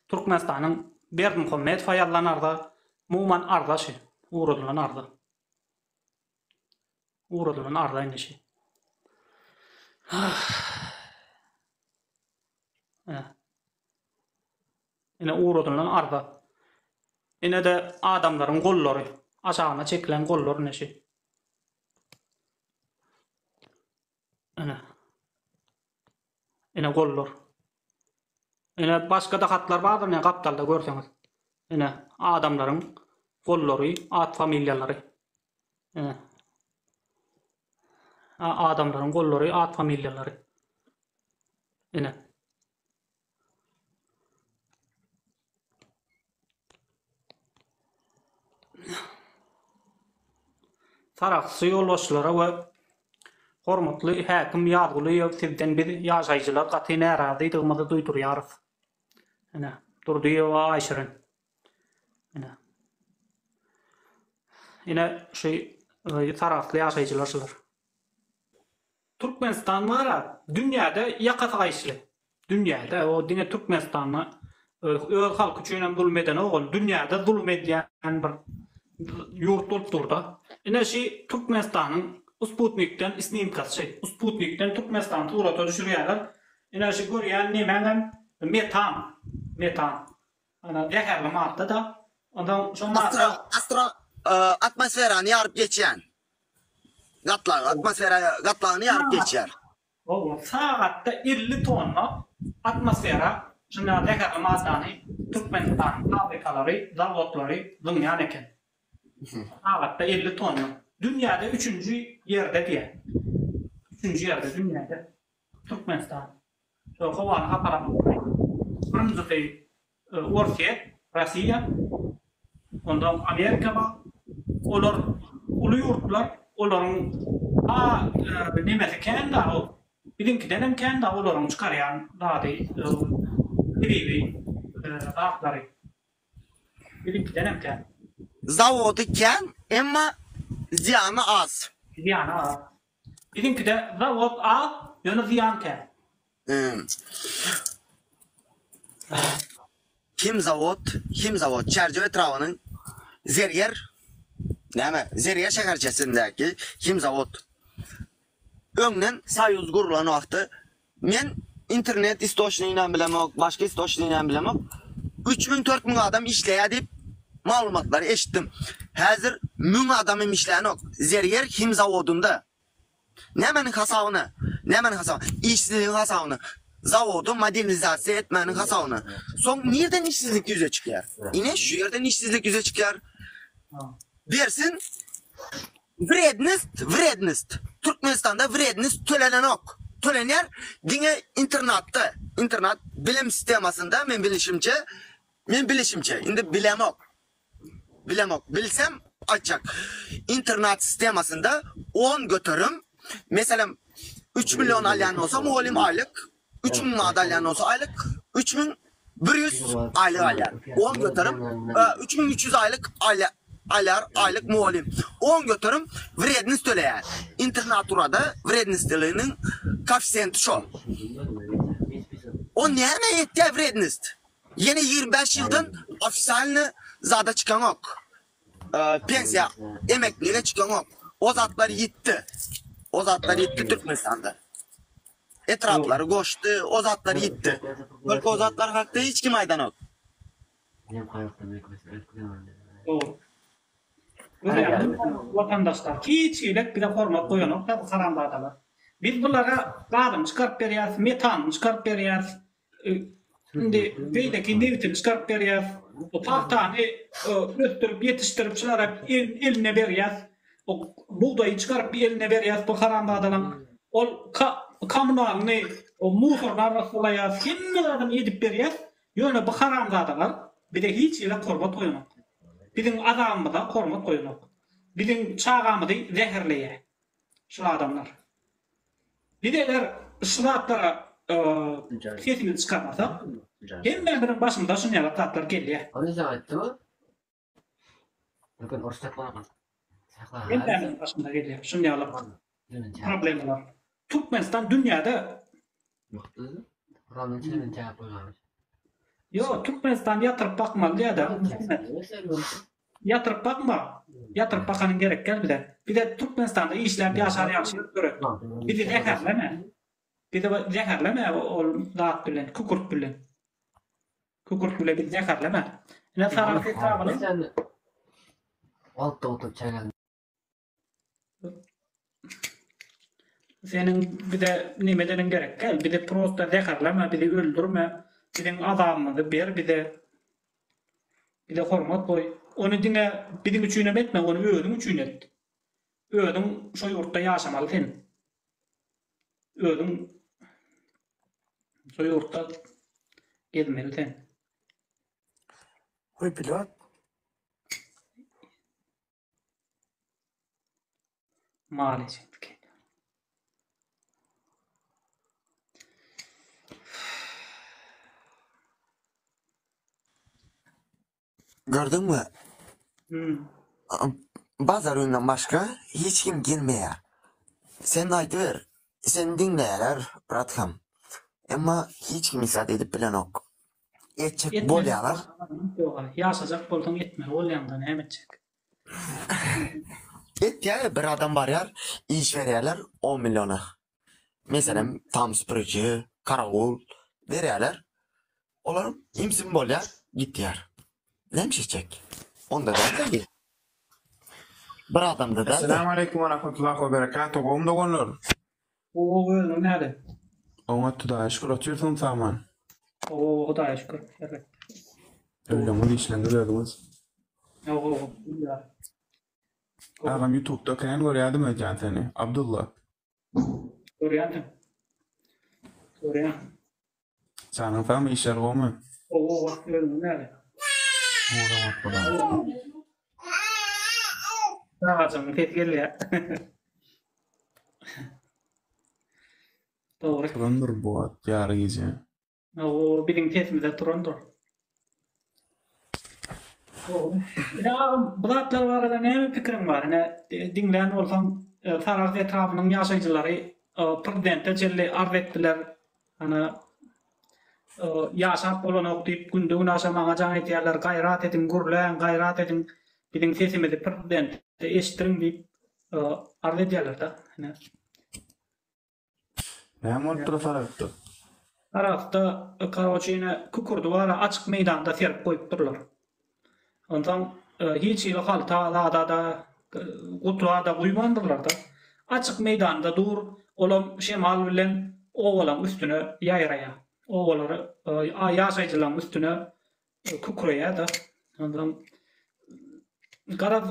Türkmenistan'ın Berdimuhamedov ayarlanarda muman ardaşı uğradılan arda. Uğradılan arda indeşi. Yine uğradılan arda. Yine de adamların kolları aşağına çekilen kolları neşi. Yine kollar. Yine başka da katlar vardır ne kaptalda görseniz. Yine adamların kolları, at familyaları. Yine adamların kolları, at familyaları. Yine. Taraxçı yoldaşlara ve hormatly häkim ýadyly ýökdikden bir ýaşaýjylar gaty näradyydygymyzy duýdurýarys. Ene, durdy we aşyryn. Ene, şu tarafly ýaşaýjylar. Türkmenistan mara dünýäde ýakaty gaýşly. Dünýäde o diňe Türkmenistany öz halky üçin zulm eden ogul dünýäde zulm edýän bir ýurt bolup durdy. Ene şu Türkmenistanyň Sputnik'ten isnimkasy. Sputnik'ten Türkmenistan turata düşürýärler. Ene şu görýän nemäň metan. Ana zäherli madda da ondan şu madda atmosferany ýaryp geçýän. Atmosfera gatlagyny ýaryp geçýär. O sagatda 50 tonna atmosfera şuna zäherli maddany Türkmenistan fabrikalary, zavodlary dünýäne eken. Sagatda 50 tonna. Dünyada 3. yerde diye. 3. yerde dünyada. Türkmenistan. So havan aparat. Birinci Rusya, Rusya, ondan Amerika var. Olar ulu yurtlar, oların nemesi kenda o. Bizimkiden hem kenda oların çıkaryan daha değil. Biri dağları. Bizimkiden hem kenda. Zavodu ken emma ziyanı az. Ziyanı az. Bizimki de zavod az, yönü ziyan ken. Kim zavod çerçeve etrafının Zeriyer şäherçesindäki kim zavod öňden Soýuz gurulan wagty men internet istoçlygyny bilemok, başga istoçlygyny bilemok. 3000-4000 adam işleýär dip malumatlar eşitdim. Hazır 1000 adamım işlänok. Zeriyer him zavodunda. Nämenin hasabyny? İşsizliğin hasabyny. Zavodu modernizasiýa etmenin hasabyny. Soň nerden işsizlik ýüze çykýar? Ine şu yerden işsizlik ýüze çykýar. Bersin wrednost. Türkmenistanda wrednost tölenenok. Tölenýär diňe internat bilim sistemasynda men bilişimçe indi bilemok. Bilsem açak. İnternet sistemasında 10 götürüm. Mesela 3 milyon alyan olsa muallim aylık. 3 milyon alyan olsa aylık. 3100 aylık alyan. 10 götürüm. 3300 aylık aylık muallim. 10 götürüm. Wrednost töleýär. İnternaturada wrednostlygynyň koefisienti şo. O näme etdi wrednost? Yeni 25 yıldan ofisalny zada çıkan ok. Pensiya, emekliliğe çıkan ok. O zatlar yitti Türkmenistan'da. Etrafları goştu, o zatlar yitti. Belki o zatlar hakta hiç kim aydan ok. Vatandaşlar kiçilik bir de format koyanok da bu karambadalar. Biz bunlara gadım çıkarıp berýäris, metan çıkarıp berýäris. Şimdi beýdeki newitin çıkarıp berýär. O tahtany östürüp yetiştirip çıkarıp eline berýär. O buğdayı çıkarıp bir eline berýär bu karambadalan. O kommunalny o muhorlar rasulaýar. Kimdir adam edip berýär. Ýöne bu karambadalar bir de hiç ýere korbat koýmak. Bizim adamymyza kormat koýmak. Bizim çağamyzy zäherleýär. Şu adamlar. Bir de şulatlara sesini çıkarmasa hem benim başımda şunlara tatlar geliyor. Onu zannetti mi? Bakın ortak var mı? Hem benim başımda geliyor. Şunlara problem var. Türkmenistan dünyada Yo, Türkmenistan yatırıp bakmalı ya da. Yatırıp bakma. Yatırıp bakanın gerek gel bir de. Bir de Türkmenistan'da işler yaşar yaşıyor görür. Bir de zeherleme. Bir de zeherleme o zat bilen, kukurt bilen. Kukurt bilen bir zeherleme. Ne tarafı etrafını Sen altta oturup çaylar. senin bir de nimelerin gerek gel. Bir de prosta zeherleme, bir de öldürme. Bir de adamını bir bir de hormat koy. Onu dine bizim üçün etme, onu öğüdün üçün et. Öğüdün şu yurtta yaşamalı sen. Öğüdün şu yurtta gezmeli sen. Oy pilot. Maalesef. Gördün mü? Hmm. Bazar oyundan başka hiç kim girmeye. Sen aytıver. Sen dinleyeler bıratkam. Ama hiç kim isat edip bilen ok. Etçek bol yalar. Yok, yaşayacak boldan etme. Ol yandan hem edecek. Et ya bir adam var ya iş verirler 10 milyona. Mesela tam süpürücü, karavul verirler. Onlar imsin bol ya git yer. Neymiş çek? Onda da değil. Bir adam da Assalamu alaikum wa rahmatullahi wa barakatuh. Gomda gonlor. O öyle nerede? Ona tuda şükür atıyorsun saman. O Hudaya şükür. Evet. Öyle mi işlendiriyordunuz? O ya. Ağam YouTube'da kanal var yardım edeceğim seni. Abdullah. Görüyorsun. Görüyorsun. Senin falan işler gomı. O öyle nerede? Ne yapacağım? Tepkili ya. Doğru. Turundur bu at yarı gece. O bizim testimizde turundur. Ya bulatlar var da ne fikrim var? Ne dinleyen olsam taraf etrafının yaşayıcıları prezidente çelli arz ettiler. Hani yaşap olan okuyup gündüğün aşamana can etiyerler gayrat edin, gurlayan gayrat edin. Bizim sesimizi prezidente eşittirin deyip arz ediyerler da. Hani Ne mol tarafta? tarafta karoçine kukurdu var açık meydanda serip koyup dururlar. Ondan hiç ile halta da kutuğa da uymandırlar da. Açık meydanda dur, olam şemal bilen ovalan üstüne yayraya. Ovaları yaşayıcılan üstüne kukuraya da. Ondan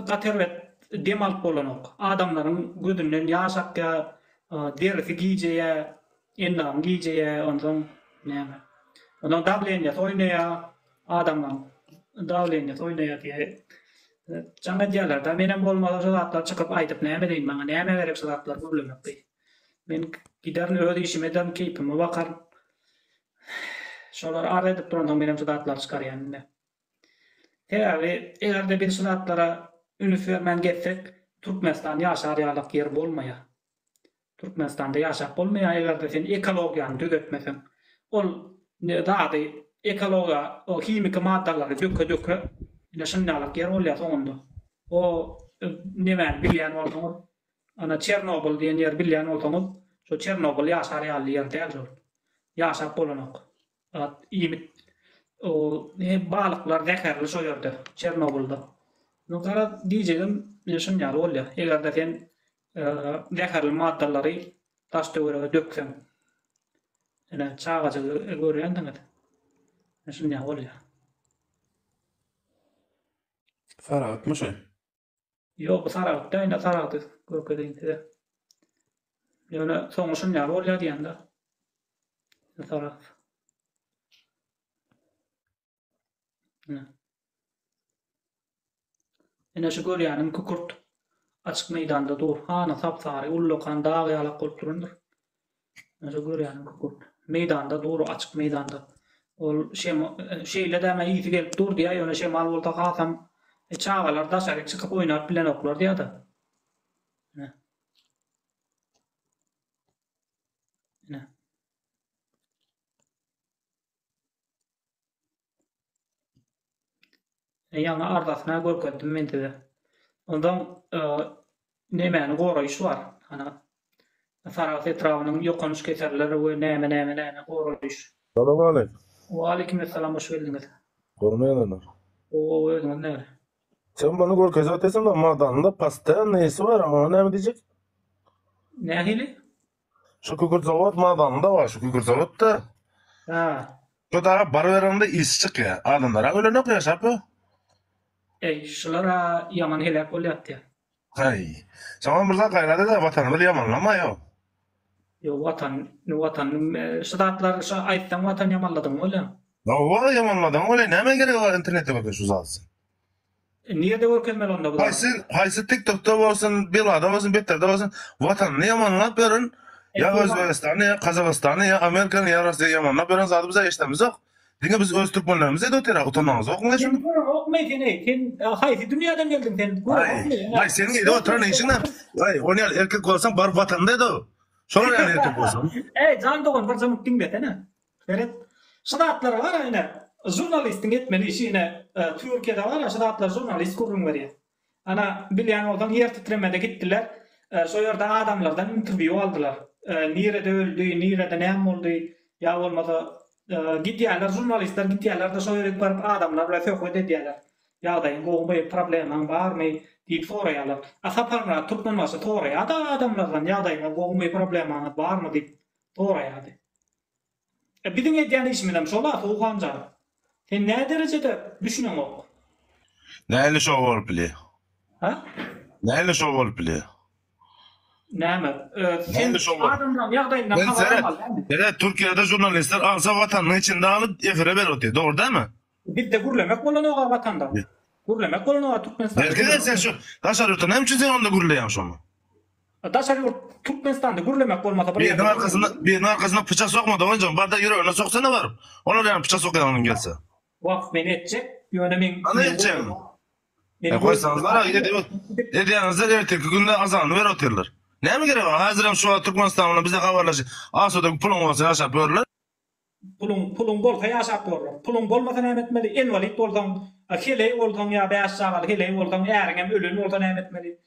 gatervet demal bolanok. Adamların gözünden yaşak ya derisi giyeceğe, endam giyeceğe, ondan ne? Ondan davlenya oynaya adamlar. Davlenya oynaya diye. Canı diyorlar da benim bolmalı zatlar çıkıp aytıp näme deyin bana, näme verip zatlar görülmek bey. Men giderin öde işime dem keypime bakar. Şolar arayıp durandan benim zatlar çıkar yani. Teäli egerde bir zatlara ünüf vermen getsek Türkmenistan yaşar ýalyk yer bolmaýar. Türkmenistanda yaşap bolmaýar egerde sen ekologiýany düzeltmesen. Ol daady ekologiýa o kimik maddalary döke ine şundalyk yer bolýar onda. O näme bilýän bolsaňyz, ana Çernobil diýen yer bilýän bolsaňyz, şo Çernobil ýaşar ýaly yer däl. Yaşap bolanok. İmit o ne balıklar zeherli şo ýerde Çernobilda. Nokara diýjegim şundaýar bolýar. Egerde sen zeherli maddalary taş töwerege döksen. Ene çağaçy görýändiňiz. Şundaýar bolýar. Farag mı şey? Yok, Sarawak'ta yine Sarawak'ta Gökdeňde. Ýöne soňuşun ýaly bolýar diýende. Sarawak. Ene şu görýänim kukurt açyk meýdanda dur. Hana sapsary ullukan dagy ýaly bolup durundur. Ene şu görýänim kukurt meýdanda dur, açyk meýdanda. Ol şeýle däme ýiti gelip dur diýär, ýöne şemal bolsa hasam çağalar daşary çıkıp oynap bilen oklar diýär da. Ne? Ne? Ýa-ni ardasyna görkezdim mende de. Ondan nemeni goraýyş bar. Ana Sarat etrawynyň ýokanyş keserleri we näme goraýyş. Salam aleykum. Wa aleykum esselam, hoş geldiňiz. Gormayanlar. O özüňiz näme? Sen bana görkezip atesin da madanında pasta neyse var ama ne mi diyecek? Nähili? Şu kükürt zavod madanında var şu kükürt zavod da. Ha. Şu da bar verende is çıkıyor. Adamlara öyle ne yaşap bu? Şulara yaman helak bolýardy. Hay. Sen burada gayrada da vatanı yamanlama yok. Yo watan şedatlar şu aýtdan watan ýamanladyň bolýar. Ya o yamanladan öyle ne gerek var internette bakış uzatsın. Niýede görkezmeli onda bu? Haysi TikTok'ta bolsun, Bilada bolsun, Better'de bolsun vatanını yamanlap verin. Ya Özbekistan'ı ya Kazakistan'ı ya Amerika'nı ya Rusya'yı yamanlap verin zaten bize işlemimiz yok. Diňe biz öz türkmenlerimize de ötera utanmamız yok mu? Sen okmaýdy, sen haýsy dünýäden geldin sen? Ay senin de oturan işin ne? Ay onu yani erkek olsan bar vatanda da o. Sonra yani erkek olsan. Can doğan bir zamyk dinlet ene. Beret. Şedatlar var ene. Jurnalistin etmeli işi ene. Türkiýede var şedatlar jurnalist gurrun berýär. Ana bilýän bolsaň ýer titremede gitdiler. Şo ýerde adamlardan interview aldylar. Nirede öldü, nirede näme boldy? Ya bolmasa gidýärler jurnalistler gidýärler da şo ýere barıp adamlar bilen söhbet edýärler. Ýagdaýyň gowy problemin barmy diýip soraýarlar. Asaparna Türkmenmasa soraýar da adamlardan ýagdaýyň gowy problemin barmy diýip soraýardy. Biziň edýän işimiz şolar uganja. Sen näme derejede düşünýän? Näle şov bolup bile. Ha? Näle şov bolup bile. Näme? Sen adamdan ýagdaýyndan habar alýan. Evet Türkiye'de jurnalistler alsa vatanın içinde alıp efire berýär. Doğru değil mi? Bir de gurlemek bolan o vatanda. Gurlemek bolan o Türkmenistan. Belki de sen şu taşar yurtta ne için sen onda gurulayan şu mu? Taşar yurt Türkmenistan'da gurlemek bolmasa Birinin arkasına bıçak sokmadı onca. Barda yüreğine soksana var. Ona da bıçak sokayan onun gelse. Vak beni edecek. Yönemin. Ne edeceğim? Koysanız var ya dediğinizde erteki günde azanını ver oturlar. Ne mi gerek var? Hazırım şu Türkmenistan'la bize haberleşir. Asodaki pulun olsa yaşap görürler. Pulun bolsa yaşap görürler. Pulun bolmasa näme etmeli? Envalid bolsaň, heley bolsaň ya bäşçagal, heley bolsaň, äriňem ölün bolsa näme etmeli?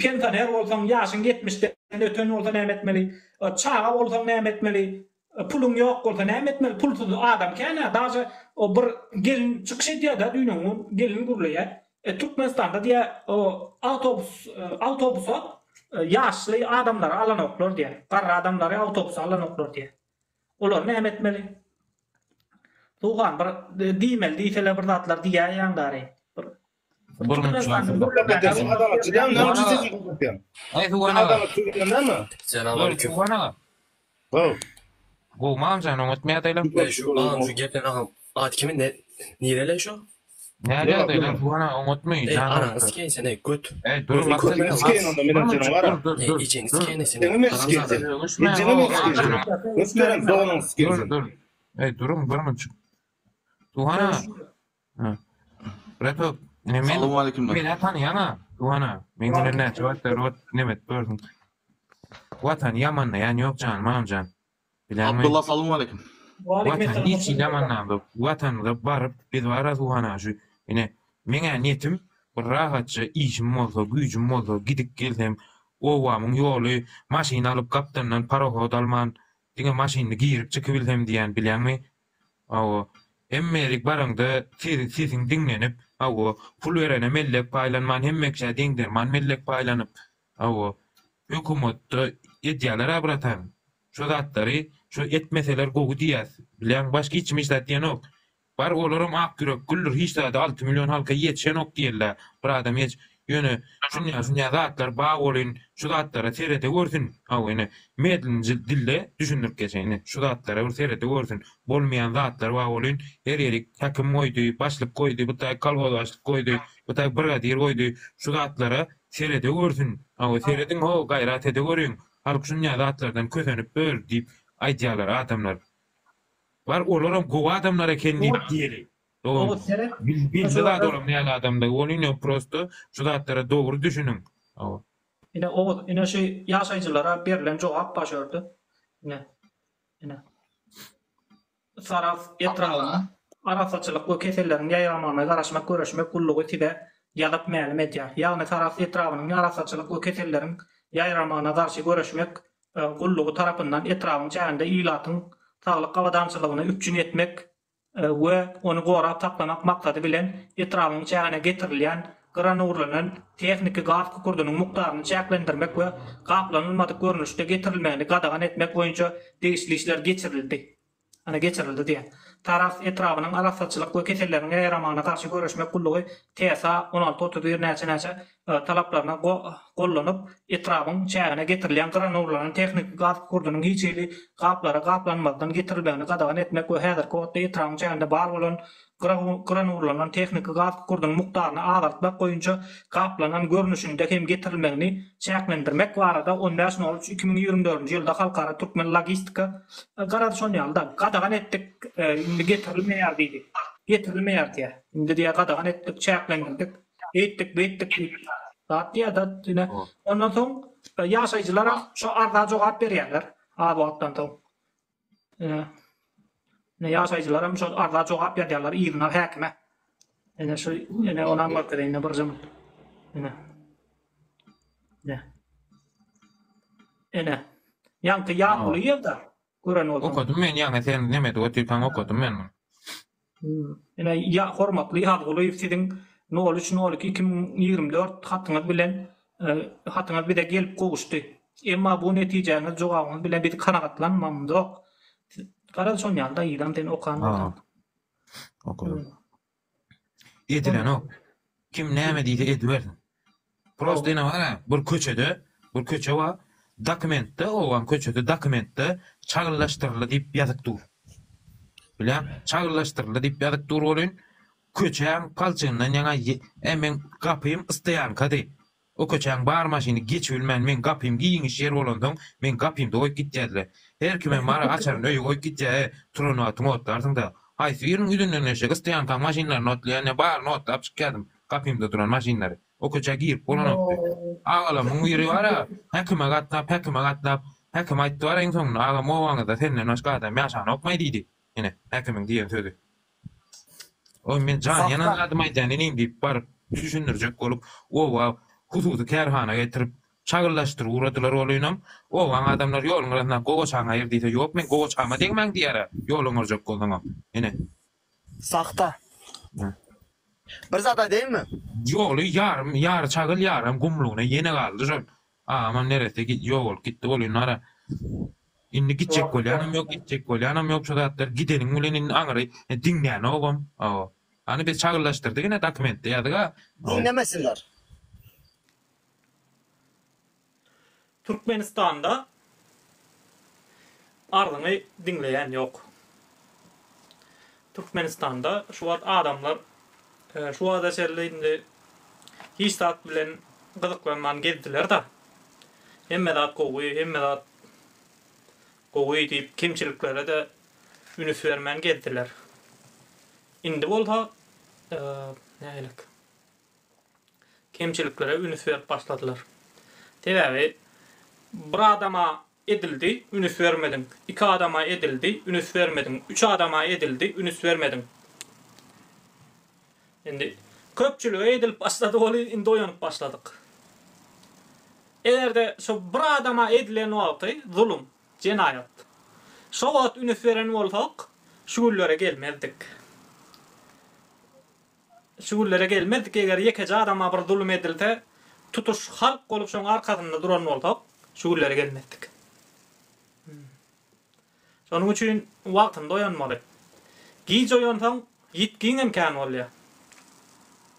Pensioner bolsaň, ýaşyň 70'den ötön bolsa näme etmeli? Çağa bolsaň näme etmeli? Pulun ýok bolsa näme etmeli? Pulsuz adam käne daşy o bir gelin çykyş edýär da düýnüň gelin gurlaýar. Türkmenistan'da diýär autobusa ýaşly adamlar alanoklar diýär. Garry adamlary autobusa alanoklar diýär. Olar näme etmeli? Tuğan bir diýmeli diýseler bir zatlar diýär ýaňdary. Selamünaleyküm. Bu mamcan unutmaya daylam. Şu geplen ağam. Ad kimin ne? Nirele şu? Nerede daylam? Bu ana unutmayın. Ana skeyn sene göt. Dur bak. Skeyn onda benim canım var. Dur. İçin skeyn ne sene? Benim skeyn. Gösterin doğanın skeyn. Dur. Durun barmacık. Tuhana. Reto. Assalamu alaikum. Men tanıyana. Tuhana. Men ne çavat rot nemet gördüm. Vatan Yaman yani yok can mamcan. Abdullah assalamu alaikum. Vatan hiç yamanlandı. Vatanı barıp biz varaz uhana şu. Yine mene niyetim rahatça işim olsa, gücüm olsa gidip gelsem ovamın yolu maşin alıp kaptandan parohod alman diňe maşinni giyirip çıkıbilsem diýen bilýänmi? Awa emmelik barıngda siziň diňlenip awa pul berene mellek paýlanman hemmekçe diňdirman mellek paýlanyp awa hökümetde edýärler abratan. Şu zatları, şu etmeseler gowy diýär. Bilen başga hiç zat diýen ok. Bar olaram ak yürek güllür hiç zat 6 milyon halka ýetşen ok diýerler. Bir adam hiç ýöne şunya zatlar ba bolyn, şu zatlara serete görsün. Aw ene medlin dille düşündirip geçeni. Şu zatlara bir serete görsün. Bolmayan zatlar ba bolyn, her ýerik takim goýdy, başlyk goýdy, bu taý kalwada başlyk goýdy, bu taý brigadir goýdy. Şu zatlara serete görsün. Aw seretiň ho gaýrat ede görüň. Halk şunya zatlardan kösenip bör diýip aýdýarlar adamlar. Bar olaram gowy adamlar eken diýip diýeli. O seret Bilse da olam näle adamda bolýan prosto şu zatlara dogry düşünüň. Ine şey ýaşaýjylara berilen jogap başardy. Ine. Saraf etrawyna arasaçylyk we keselleriň ýaýramagyna garaşmak, göreşmek gullugy tide ýazyp mälim edýär. Ýagny taraf etrawynyň arasaçylyk we keselleriň ýaýramagyna garşy göreşmek gullugy tarapyndan etrawyň çäginde ýylatyň saglyk gawadançylygyny üpjün etmek we onu gorap taklamak maksady bilen etrawyň çägine getirilýän granurlanan tehnika gaz kukurdunyň mukdaryny çäklendirmek we gaplanylmadyk görnüşde getirilmegini gadagan etmek boýunça degişlikler geçirildi. Ana geçirildi diye. Taraf etrawynyň arasaçylyk we keselleriň ýaýramagyna garşy göreşmek gullugy TSA 1631 näçe talaplaryna gollanyp etrawyň çägine getirilýän granurlanan tehnika gaz kukurdunyň hiçeli gaplanmadan getirilmegini gadagan etmek we häzirki wagtda etrawyň çäginde bar bolan granurlanan tehnika gaz kukurdunyň mukdaryny azaltmak boýunça gaplanan görnüşinde hem getirilmegini çäklendirmek barada 15.03.2024-nji ýylda Halkara Türkmen Logistika garaşan ýalda gadagan etdik, indi getirilmeýär diýdi. Getirilmeýär diýe. Indi diýe gadagan etdik, çäklendirdik, etdik. Zat diýe da ondan soň ýaşaýjylara şo arda jogap berýärler. Az wagtdan soň. Ne ýaşaýjylar hem şo arda jogap berýärler ýygyna häkime. Ene şu ene onan bakdyryna bir zaman. Ene. Ýanky ýagly ýerde gören bolsa. Okudum men ýa-ni sen nemedi otirkan okudum men. Ene ýa hormatly ýagly siziň 03.02.2024 hatyňyz bilen hatyňyz bir de gelip gowuşdy. Emma bu netijeňiz jogagyňyz bilen bir kanagatlanmamyk. Garaşan ýalda ýylan den okan. Okudum. Edilen o. Kim näme diýdi ediberdin. Prosto ene var, bir köçede, bir köçe var. Dokumentde, owan köçede dokumentde çagıllaşdyryldy diýip ýazyk dur. Bilen, çagıllaşdyryldy diýip ýazyk dur bolyn. Köçäň palçygyndan ýaňa men gapym isteýän kady. O köçäň bar maşyny geçibilmän men gapym giýiňiş ýer bolandan men gapymda goýup gitýärler. Her kime mara açaryn öýe goýup gitýär, turanaty modlardyňda. Haýsy ýeriň üdünden näşe isteýän kan maşynlar notlaýan bar not tapyp çykýardym. Gapymda duran maşynlary. O köçä girip bolanapdy. Agala muň ýeri bara, häkime gatnap, häkim aýtdy bara iň soňunda aga mowaňyzda senden başga adam ýaşany okmaý diýdi. Ene, häkimiň diýen sözi. O men jan ýana adam aýdan inem diýip bar düşündirjek bolup, owa hususy kärhana getirip çagıllaşdyr uradylar olynam. Owan adamlar ýoluňdan gogoçaňa ýerdi ýok men gogoçama degmäň diýär. Ýoluňa jok boldyňam. Ene. Sakta. Bir zada değil mi? Yolu yar çagıl yarım gumluğuna yeni kaldı şol. Aman neresi git yol gitti olunlara. Indi gidecek golyanım yok, gidecek golyanım yok şu zatlar gidenin ulenin anırı dinleyen oğlum. Hani biz çagıllaştırdık yine dokumentte yadık ha. Dinlemesinler. Türkmenistan'da ardyny dinleyen yok. Türkmenistan'da şu adamlar şu adaşerliğinde hiç tat bilen gıdıklanman geldiler da hemmedat koğuyu deyip kimçiliklere de ünüf vermen geldiler. Indi bolsa neylik kimçiliklere ünüf verip başladılar. Tebebi bir adama edildi, ünüf vermedin. 2 adama edildi, ünüf vermedin. 3 adama edildi, ünüf vermedin. Şimdi köpçülüğe edilip başladı, indi oyanıp başladık. Eğer de şu bir adama edilen oldu, zulüm, cinayet. Şu vaat ünüf veren olsak, şugullere gelmezdik. Şugullere gelmezdik, eğer yekece adama bir zulüm edildi, tutuş halk olup şunun arkasında duran olsak, şugullere gelmezdik. Şunun için vaktinde oyanmadı. Giyici oyansan, yitkiğin imkanı oluyor.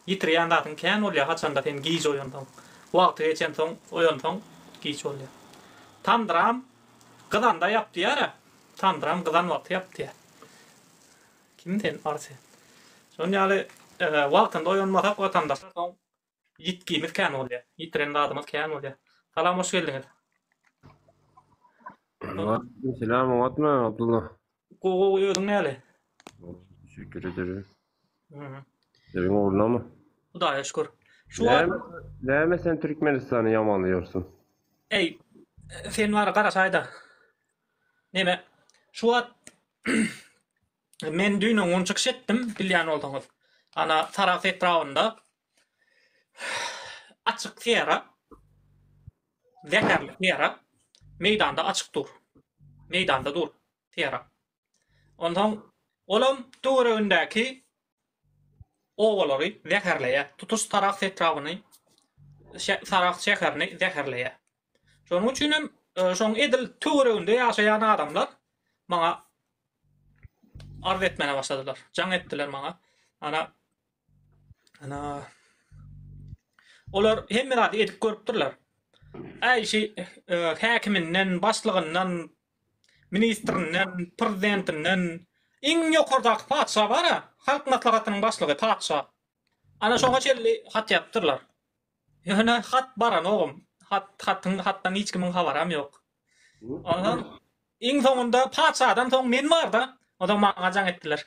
Yitirýän zatyn kän bolýar, haçanda sen giýiş oýandyň. Wagty geçen soň oýandyň, giýiş bolýar. Tandıram gyzanda ýapdy ýa. Tandıram gyzan wagty ýapdy. Kimden arsa? Şonu ýaly wagtynda oýanmasak watanda soň yitkimiz kän bolýar. Yitiren zadymyz kän bolýar. Salam, hoş geldiňiz. Selam, Muhatma Abdullah. Gogo ýödüň näle? Teşekkür ederim. Senin oğluna mı? Hudaya şükür. Näme sen Türkmenistan'ı yamanlıyorsun? Ey, sen var Garaşayda. Neme? Şu at Men düýnüň onu çykyş etdim, bilýän boldyňyz. Ana taraf etrafında açık tiyara, zekerli tiyara, meydanda açık dur. Meydanda dur tiyara. Ondan olam töweregindäki ovalary zekerleýe, tutuş taraf etrafyny, taraf şeherini zekerleýe. Şonuň üçin hem şoň edil töwereginde ýaşaýan adamlar maňa arz etmene başladylar. Jaň etdiler maňa. Ana olar hemmeradi edip görüpdirler. Aýşy häkiminden, başlygyndan, ministrinden, prezidentinden iň ýokardaky padşa bara, halk maslahatynyň başlygy padşa. Ana şoňa çelli hat ýapdyrlar. Ýöne hat baran ogum. Hattan hiç kimin habaram yok. Ondan iň soňunda padşadan soň men bar da, o da maňa jaň etdiler.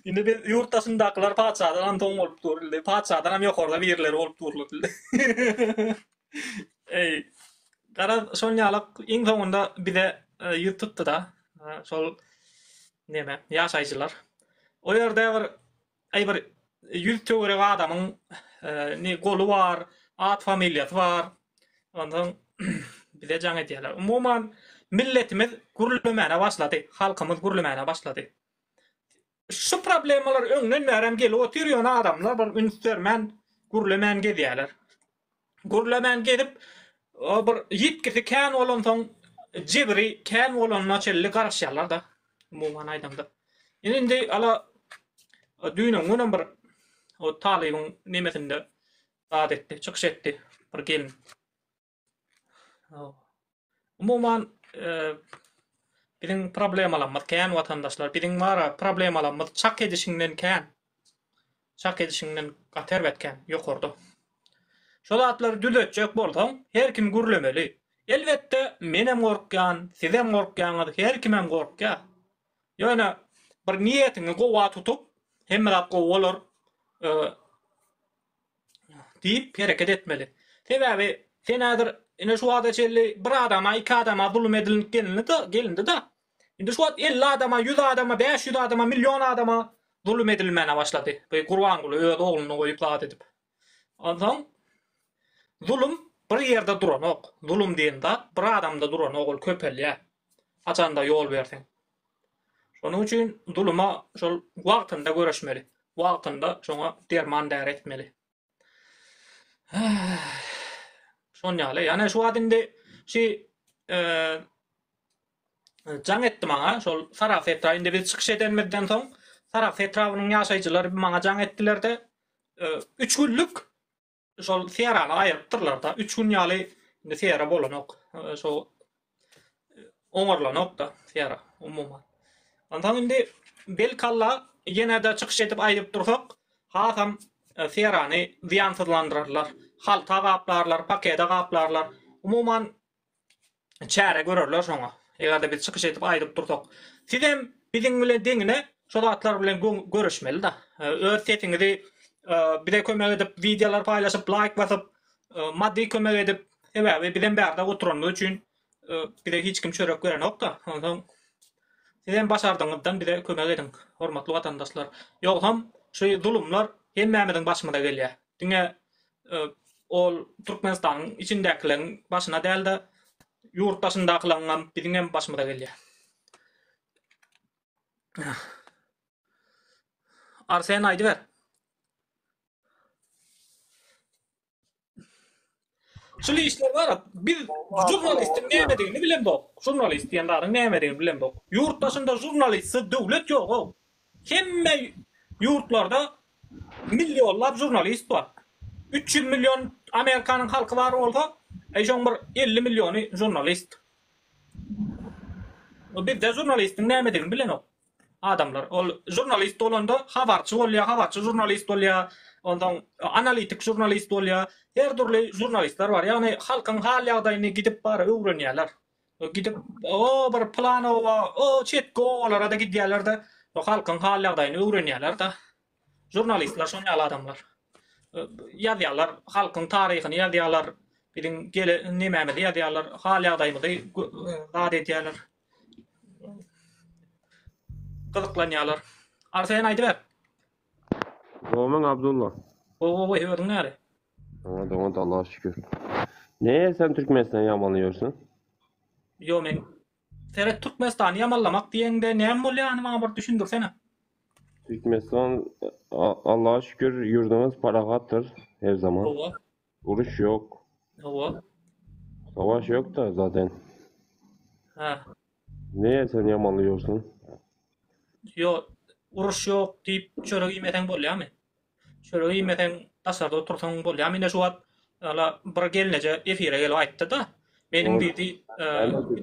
Indi biz ýurtdaşyndakylar padşadan soň bolup duruldy. Padşadan hem ýokarda birleri bolup duruldy. Ey, gara şonýalyk iň soňunda bize ýutupdy da. Şol neme, ýaşaýjylar. O ýerde bir 100 töwerek adamyň ne golu var, at familiýasy var. Ondan bize jaň edýärler. Umuman milletimiz gurulmäne başlady, halkymyz gurulmäne başlady. Şu problemler öňden merem gelip oturýan adamlar bir ünsürmen gurulmän gedýärler. Gurulmän gedip bir ýitkisi kän bolan soň jebri kän bolanyna çelli garaşýarlar da. Umuman aýdymda. Indi ala düýnüň öňden bir o talygyň nemesinde adetde çykyş etdi bir gelin. Umuman biziň problemalarymy kän watandaşlar, biziň mara problemalarymy çak edişinden kän. Çak edişinden gater betken ýokardy. Şol atlar dületjek bolsaň, her kim gürlemeli. Elbetde menem gorkýan, sizem gorkýan, her kim hem gorkýar. Ýöne bir niýetini gowa tutup, hemmerat gowalar diýip hereket etmeli. Sebäbi senadır ine şu wagtda çelli bir adama, iki adama zulüm edilip gelindi da. Indi şu wagt 50 adama, 100 adama, 500 adama, milyon adama zulüm edilmene başlady. Bu Gurbanguly öz ogluny goýup zat edip. Ondan zulüm bir ýerde duranok. Zulüm diýende bir adamda duran ogul köpelýär. Açanda ýol bersen. Şonuň üçin zulüma şol wagtynda göreşmeli. Wagtynda şoňa derman där etmeli. Şonýaly, ýani şu adyndy jaň etdi maňa, şol taraf etrafynda biz çykyş edenmeden soň taraf etrafynyň ýaşaýjylary maňa jaň etdiler de 3 günlük şol serany aýypdyrlar da 3 gün ýaly indi sera bolanok, şo oňarlanok da sera umuman. Ondan indi belkalla ýene-de çykyş edip aýdyp dursak, hasam serany ziýansızlandyrarlar. Halta gaplarlar, paketa gaplarlar. Umuman çäre görürler şoňa. Eger biz çykyş edip aýdyp dursak. Sizem biziň bilen deňine şolatlar bilen görüşmeli da. Öz setiňizi bize kömek edip videolar paýlaşyp, like basyp, maddi kömek edip, sebäbi bilen bärde oturanlar üçin bize hiç kim çörek berenok da. Ondan sizem başardyňyzdan bize kömek edin, hormatly watandaşlar. Ýoksam şu zulümler hemmämiziň başymyza gelýär. Diňe ol Türkmenistanyň içindäkilerin başyna däl de ýurtdaşyndakylaryň biziň hem başymyza gelýär. Arsen aýdy ber. Şol işler var. Biz jurnalistin näme diýeni bilen bok. Jurnalist diýenleriň näme diýeni bilen bok. Ýurtdaşynda jurnalist döwlet ýok. Hemme ýurtlarda milyonlap jurnalist bar. 300 milyon Amerikanyň halky bar bolsa, eýşoň bir 50 milyony jurnalist. O bir de jurnalistin näme diýeni bilen ok. Adamlar, ol jurnalist bolanda habarçy bolýar, jurnalist bolýar, ondan analitik jurnalist bolýar, her türlü jurnalistler var. Ýani halkyň hal ýagdaýyny gidip bar öwrenýärler. Gidip bir plan o çet gowalara da gidýärler de, o halkyň hal ýagdaýyny öwrenýärler da. Jurnalistler şonýaly adamlar. Ýazýarlar, halkyň taryhyny ýazýarlar, biziň nemämizi ýazýarlar, hal ýagdaýymyzy zat edýärler. Kızıklanýarlar. Arsayan aýdy ber. Roman Abdullah. O höwürdüň näre? Ona da Allah'a şükür. Ne sen Türkmenistan'ı yamanlıyorsun? Yo men Seret Türkmenistan'ı yamallamak diýende näme bolýany maňa bir düşündirsene. Türkmenistan Allah'a şükür yurdumuz paragattır her zaman. Owa. Uruş yok. Owa. Savaş yok da zaten. Ha. Neye sen yamanlıyorsun? Yo uruş ýok diýip çörek ýemeseň bolýarmy? Çörek ýemeseň tasarda otursaň bolýarmy? Ine şu wagt ala bir gelneje efire gelip aýtdy da. Mening diýdi,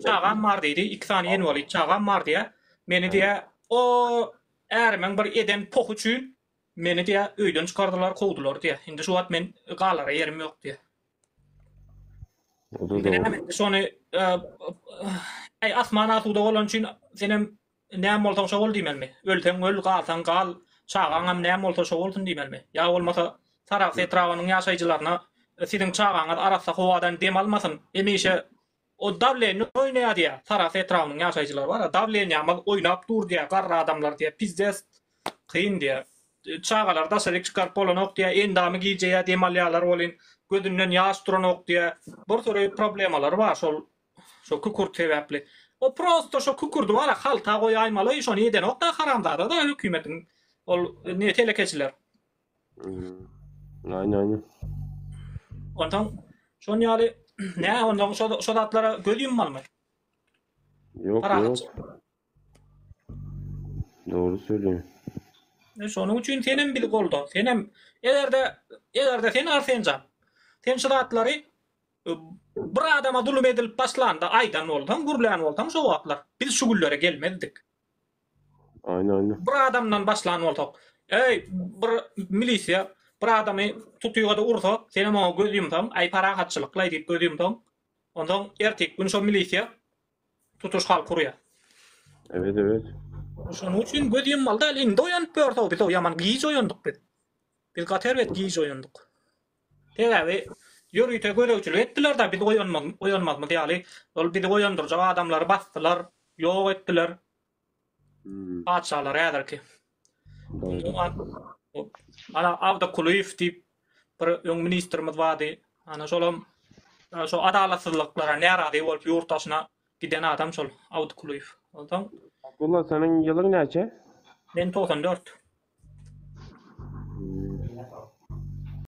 çağam bar diýdi, 2 saniye ýeni boli, çağam bar diýe. Meni diýe, o ärmen bir eden pok üçin meni diýe öýden çykardylar, kowdular diýe. Indi şu wagt men galara ýerim ýok diýe. O da doğru. Şonu ay asman atuda bolan üçin senem näme bolsaň şo bol diýmelmi? Ölteň öl, galsaň gal, çağaňam näme bolsa şo bolsun diýmelmi? Ya bolmasa taraf etrafynyň ýaşaýjylaryna siziň çağaňyz arasa howadan dem almasyn. Emeşe o davleni oynaya diye taraf etrafının yaşayıcılar var. Davleni ama oynap dur diye garra adamlar diye pizdes kıyın diye çağalar da selik çıkarıp olanok diye endamı giyeceğe demalyalar olin gözünden yaş duranok diye bir sürü problemalar var şu kukur sebepli. O prosto şu kukurdu var halta koy aymalı iş onu yeden ok da haramda da hükümetin ne telekeçiler. Aynen. Ondan şon ýaly ne ondan sodatlara gödüýüm malmy? Yok Para yok. haçy. Doğru söylüyorsun. Şonuň üçin senem bil golda. Senem egerde sen arsenja. Sen sodatlary bir adama zulüm edilip başlanda aýdan boldan, gurlan boldan şo wagtlar. Biz şu güllere gelmedik. Aynen. Bir adamdan başlan bolsak. Ey bir milisiýa bir adamy tutýarda ursa, senem o gödüýüm tam, ay para hatçylykla diýip gödüýüm tam. Ondan ertek gün şo milisiýa tutuş hal kurýar. Evet. Şonuň üçin gödüýüm malda indi oýanyp bördi, biz ýaman giýiş oýandyk biz. Biz gaterwet giýiş oýandyk. Tegebi ýörüýte göregçilik etdiler da biz oýanmazmy diýýäli. Ol bizi oýandyrjak adamlary basdylar, ýok etdiler. Paçalar ýa-da ki. Ana Avda Kuliýew diýip bir ýöň ministrimiz bardy. Ana şolam şo adalatsızlyklara närazy bolup ýurtaşyna giden adam şol Avda Kuliýew. Ondan Abdullah senin yılın neçe? men 94.